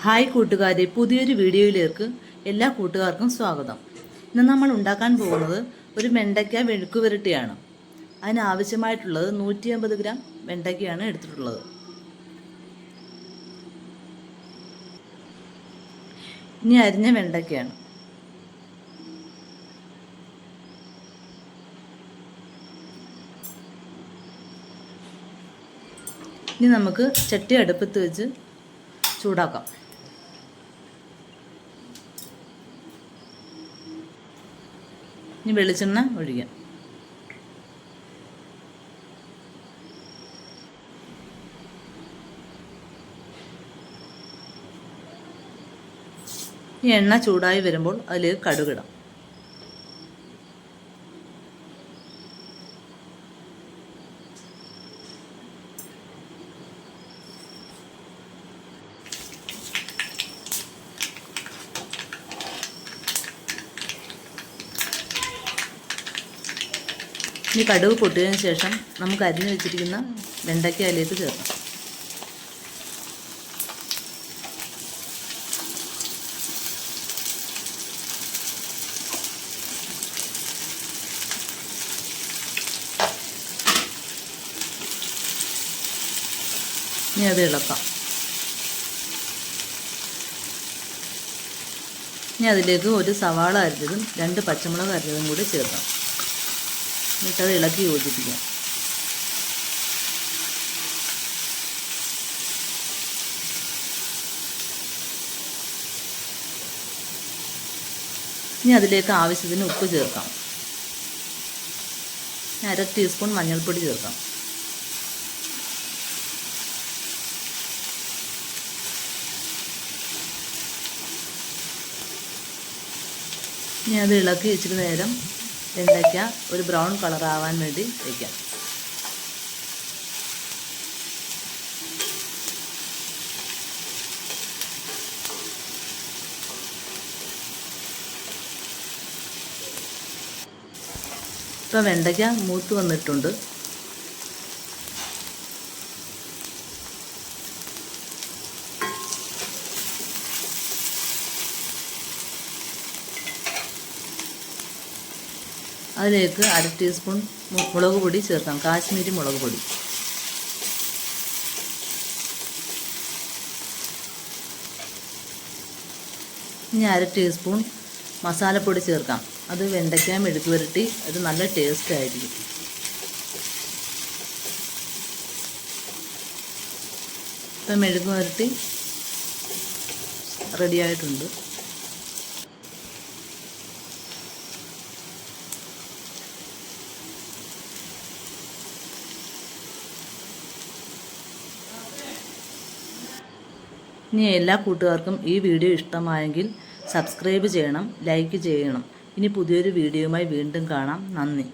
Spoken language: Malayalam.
ഹായ് കൂട്ടുകാരെ, പുതിയൊരു വീഡിയോയിലേക്ക് എല്ലാ കൂട്ടുകാർക്കും സ്വാഗതം. ഇന്ന് നമ്മൾ ഉണ്ടാക്കാൻ പോകുന്നത് ഒരു വെണ്ടയ്ക്ക മെഴുക്കുവരട്ടിയാണ്. അതിനാവശ്യമായിട്ടുള്ളത് 150 ഗ്രാം വെണ്ടയ്ക്കയാണ് എടുത്തിട്ടുള്ളത്. ഇനി അരിഞ്ഞ വെണ്ടയ്ക്കയാണ്. ഇനി നമുക്ക് ചട്ടി അടുപ്പത്ത് വെച്ച് ചൂടാക്കാം. ഇനി വെളിച്ചെണ്ണ ഒഴിക്കാം. ഈ എണ്ണ ചൂടായി വരുമ്പോൾ അതിലേക്ക് കടുകിടാം. ഇനി കടുക് പൊട്ടിയതിന് ശേഷം നമുക്ക് അരിഞ്ഞു വെച്ചിരിക്കുന്ന വെണ്ടയ്ക്ക അതിലേക്ക് ചേർക്കാം. ഇനി അത് ഇളക്കാം. ഇനി അതിലേക്ക് ഒരു സവാള അരിഞ്ഞതും 2 പച്ചമുളക് അരിഞ്ഞതും കൂടി ചേർക്കാം. എന്നിട്ടത് ഇളക്കി യോജിപ്പിക്കാം. ഇനി അതിലേക്ക് ആവശ്യത്തിന് ഉപ്പ് ചേർക്കാം. 1/2 ടീസ്പൂൺ മഞ്ഞൾപ്പൊടി ചേർക്കാം. ഇനി അത് ഇളക്കി ഇച്ചിരി നേരം വെണ്ടയ്ക്ക ഒരു ബ്രൗൺ കളർ ആവാൻ വേണ്ടി വയ്ക്കാം. ഇപ്പോൾ വെണ്ടയ്ക്ക മൂത്ത് വന്നിട്ടുണ്ട്. അതിലേക്ക് 1/2 ടീസ്പൂൺ മുളക് പൊടി ചേർക്കാം. കാശ്മീരി മുളക് പൊടി. ഇനി 1/2 ടീസ്പൂൺ മസാലപ്പൊടി ചേർക്കാം. അത് വെണ്ടയ്ക്ക മെഴുക്ക് പുരട്ടി അത് നല്ല ടേസ്റ്റ് ആയിരിക്കും. ഇപ്പം മെഴുക്ക് പുരട്ടി റെഡിയായിട്ടുണ്ട്. ഇനി എല്ലാ കൂട്ടുകാർക്കും ഈ വീഡിയോ ഇഷ്ടമായെങ്കിൽ സബ്സ്ക്രൈബ് ചെയ്യണം, ലൈക്ക് ചെയ്യണം. ഇനി പുതിയൊരു വീഡിയോയുമായി വീണ്ടും കാണാം. നന്ദി.